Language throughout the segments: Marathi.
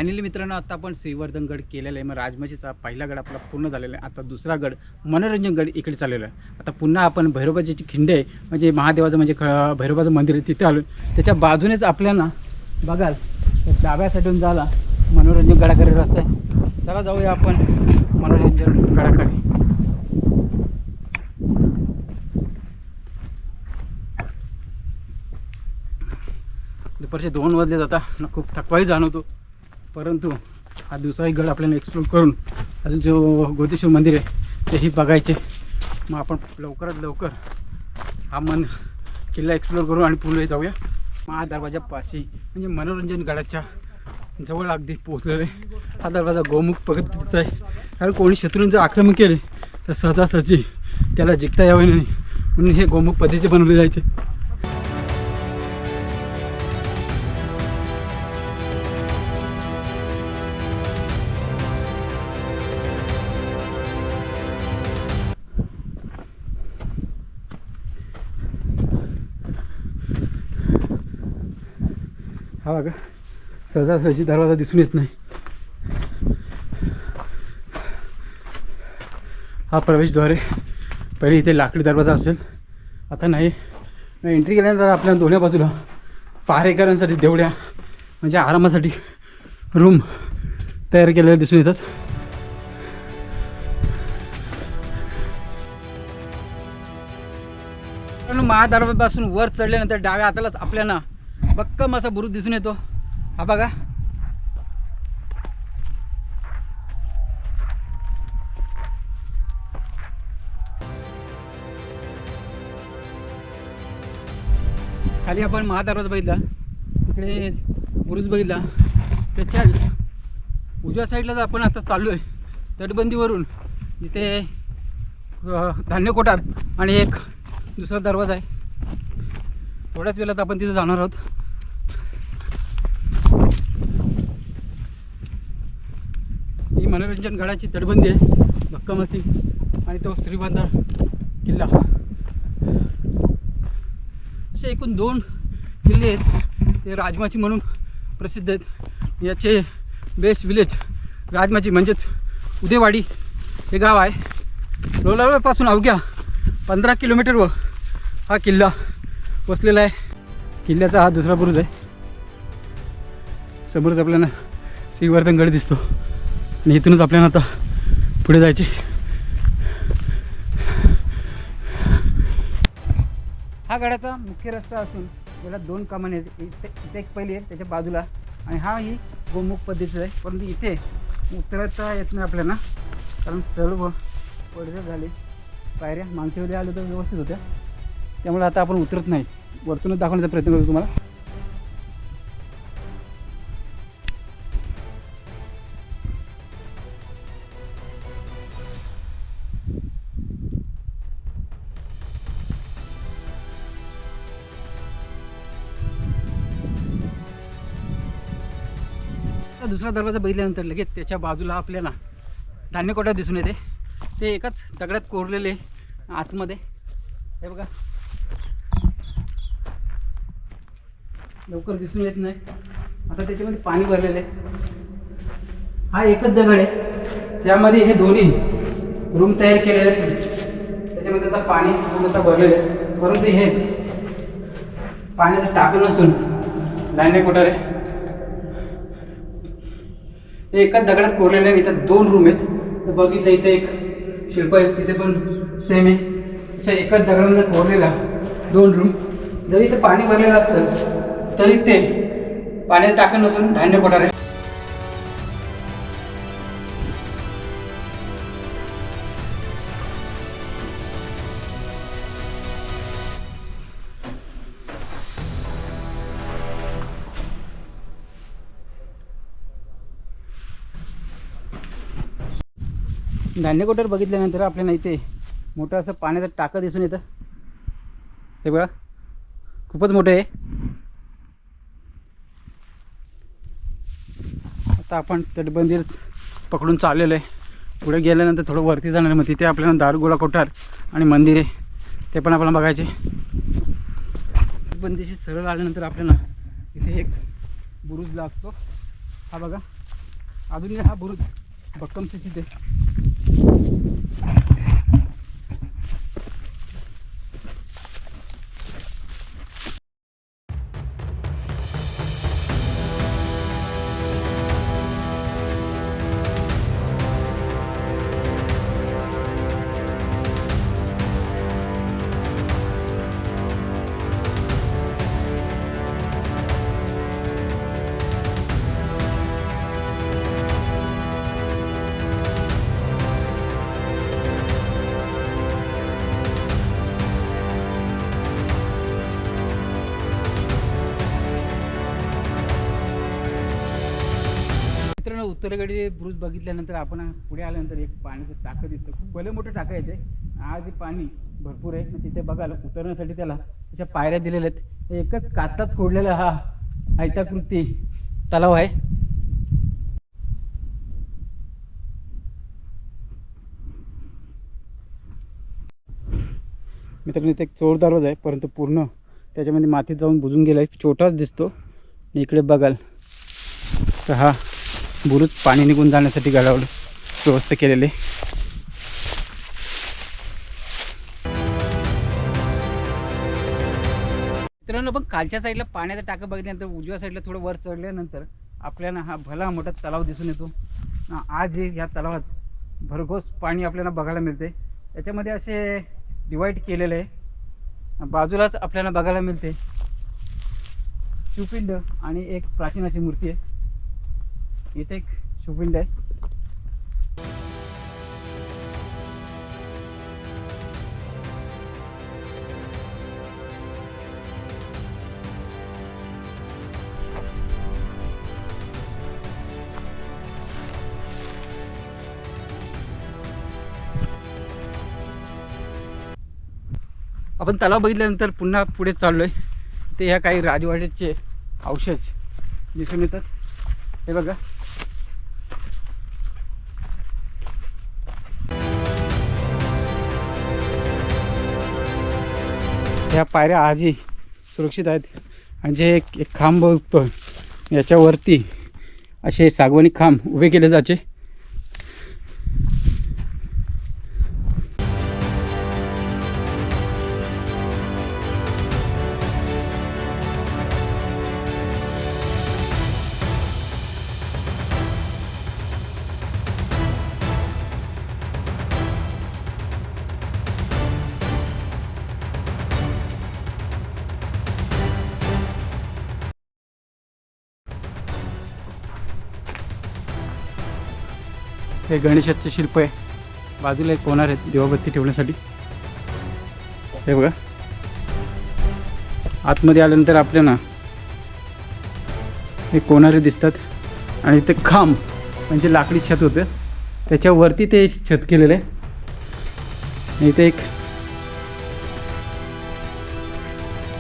फायनली मित्रांनो आता आपण श्रीवर्धनगड केलेला आहे। मग राजमाचीचा पहिला गड आपला पूर्ण झालेला आहे। आता दुसरा गड मनोरंजन गड इकडे चाललेला आहे। आता पुन्हा आपण भैरोबाची खिंड आहे म्हणजे महादेवाचं म्हणजे भैरोबाचं मंदिर आहे तिथे आलो। त्याच्या बाजूनेच आपल्याला बघाल डाव्या साईडून झाला मनोरंजन गडाकडे रस्ता आहे। चला जाऊया आपण मनोरंजन गडाकडे। दुपारचे 2 वाजले जाता खूप थकवाही जाणवतो, परंतु हा दुसराही गड आपल्याला एक्सप्लोर करून अजून जो गोतेश्वर मंदिर आहे तेही बघायचे। मग आपण लवकरात लवकर हा किल्ला एक्सप्लोर करू आणि पुढे जाऊया। महादरवाजापाशी म्हणजे मनोरंजन गडाच्या जवळ अगदी पोहोचलेले। हा दरवाजा गोमुख पद्धतीचा आहे, कारण कोणी शत्रूंचं आक्रमण केले तर सहजासहजी त्याला जिंकता यावे नाही म्हणून हे गोमुख पद्धतीचे बनवले जायचे। हा बघा सहजासहजी दरवाजा दिसून येत नाही। हा प्रवेशद्वार आहे। पहिले इथे लाकडी दरवाजा असेल, आता नाही। एंट्री केल्यानंतर आपल्याला दोन्ही बाजूला पहारेकरांसाठी देवड्या म्हणजे आरामासाठी रूम तयार केलेले दिसून येतात। महादरवाजापासून वर चढल्यानंतर डाव्या हातालाच आपल्याला बक्कम असा बुरुज दिसून येतो। हा बघा खाली आपण महादरवाजा बघितला, इकडे बुरुज बघितला। त्याच्या उजव्या साईडला आपण आता चाललो आहे तटबंदीवरून, जिथे धान्य कोठार आणि एक दुसरा दरवाजा आहे। थोड्याच वेळात आपण तिथे जाणार आहोत। ही मनोरंजन गडाची तटबंदी आहे भक्कम अशी, आणि तो श्रीवर्धन किल्ला। असे एकूण 2 किल्ले आहेत, ते राजमाची म्हणून प्रसिद्ध आहेत। याचे बेस्ट विलेज राजमाची म्हणजेच उदेवाडी हे गाव आहे। लोणावळ्यापासून अवघ्या 15 किलोमीटरवर हा किल्ला वसलेला आहे। किल्ल्याचा हा दुसरा बुरुज आहे। समोरच आपल्याला श्रीवर्धनगड दिसतो आणि इथूनच आपल्याला आता पुढे जायचे। हा गडाचा मुख्य रस्ता असून याला 2 कमानी आहेत। इथे एक पहिली आहे त्याच्या बाजूला, आणि हा ही गोमुख पद्धतीचा आहे। परंतु इथे उतरता येत नाही आपल्याला, कारण सर्व पडझड झाले। पायऱ्या मागच्या वेळी आलो तर व्यवस्थित होत्या, त्यामुळे आता आपण उतरत नाही, वरतूनच दाखवण्याचा प्रयत्न करतो तुम्हाला। दुसरा दरवाजा बघितल्यानंतर लगेच त्याच्या बाजूला आपल्याला धान्य कोठा दिसून येते। ते एकाच दगडात कोरलेले आतमध्ये, हे बघा लवकर दिसून येत नाही। आता त्याच्यामध्ये पाणी भरलेलं आहे। हा एकच दगड आहे, त्यामध्ये हे दोन्ही रूम तयार केलेले आहेत। त्याच्यामध्ये आता पाणी पूर्णतः भरलेलं आहे, परंतु हे पाण्याचं टाकं नसून धान्य कोठार आहे। हे एकाच दगडात कोरलेले आहे। इथं 2 रूम आहेत, बघितलं इथे एक शिल्प आहे, तिथे पण सेम आहे। अशा एकाच दगडामध्ये कोरलेला 2 रूम। जरी इथे पाणी भरलेलं असतं तरी ते पाण्यात टाकून नसून धान्य कोठार आहे। धान्य कोठार बघितल्यानंतर आपल्याला इथे मोठं असं पाण्याचं टाकं दिसून येतं। हे बघा खूपच मोठं आहे। आता आपण तटबंदीच पकडून चाललेलो आहे। पुढे गेल्यानंतर थोडं वरती जाणार, मग तिथे आपल्याला दारुगोळा कोठार आणि मंदिर आहे ते पण आपल्याला बघायचे। तटबंदीशी सरळ आल्यानंतर आपल्याला इथे एक बुरुज लागतो। हा बघा अजूनही हा बुरुज भक्कम स्थितीत आहे. मित्रांनो, उत्तरेकडे बुरुज बघितल्यानंतर आपण पुढे आल्यानंतर एक पाण्याचं टाकं दिसतं. खूप भले मोठं टाकं आहे ते. आज पाणी भरपूर आहे. मग तिथे बघायला उतरण्यासाठी त्याला त्याच्या पायऱ्या दिलेल्या आहेत. एकच कातात कोडलेला हा आयताकृती तलाव आहे. मित्रांनो, इथे एक चोर दरवाजा आहे, परंतु पूर्ण त्याच्यामध्ये मातीत जाऊन बुजून गेला आहे. छोटाच दिसतो. इकडे बघाल तर हा बुरुज पाणी निघून जाण्यासाठी गाळावर व्यवस्था केलेली आहे. मित्रांनो, पण कालच्या साईडला पाण्याचा टाका बघितल्यानंतर उजव्या साईडला थोडं वर चढल्यानंतर आपल्याला हा भला मोठा तलाव दिसून येतो. आज ह्या तलावात भरघोस पाणी आपल्याला बघायला मिळते. याच्यामध्ये असे डिवाईड केलेले आहे. बाजूलाच आपल्याला बघायला मिळते शिवपिंड आणि एक प्राचीन अशी मूर्ती आहे. इथे एक शिवपिंड आहे. आपण तलाव बघितल्यानंतर पुन्हा पुढे चाललोय. ते ह्या काही राजवाड्याचे अवशेष दिसून येतात. हे बघा, ह्या पायऱ्या आजही सुरक्षित आहेत. आणि जे एक खांब बघतो याच्यावरती असे सागवानी खांब उभे केले जायचे. हे गणेशाचे शिल्प आहे. बाजूला एक कोनार आहेत दिवाबत्ती ठेवण्यासाठी. हे बघा, आतमध्ये आल्यानंतर आपल्याला हे कोनारे दिसतात. आणि ते खांब म्हणजे लाकडी छत होतं, त्याच्यावरती ते छत केलेलं आहे. इथे एक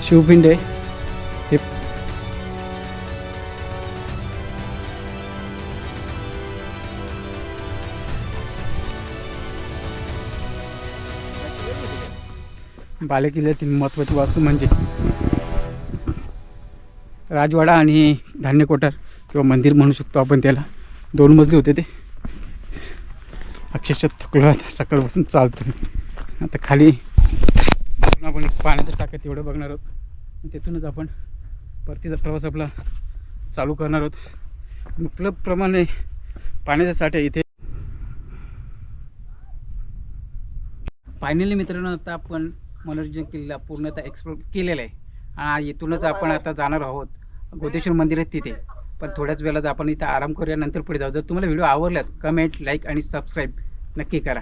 शिवपिंड आहे. हे बालेकिल्ल्यातील महत्त्वाची वास्तू म्हणजे राजवाडा आणि धान्य कोठार किंवा मंदिर म्हणू शकतो आपण त्याला. 2 मजली होते ते. अक्षरशः थकलो आता, सकाळपासून चालतो. आता खाली आपण पाण्याचं टाकं तेवढं बघणार आहोत. तिथूनच आपण परतीचा प्रवास आपला चालू करणार आहोत. उपलब्धप्रमाणे पाण्याचा साठा इथे. फायनली मित्रांनो, आता आपण मनोरंजन किल्ला पूर्णतः एक्सप्लोर केलेला आहे. आणि इथूनच आपण आता जाणार आहोत गोतेश्वर मंदिर आहे तिथे. पण थोड्याच वेळात आपण इथं आराम करूया, नंतर पुढे जाऊ. जर तुम्हाला व्हिडिओ आवडल्यास कमेंट, लाईक आणि सबस्क्राईब नक्की करा.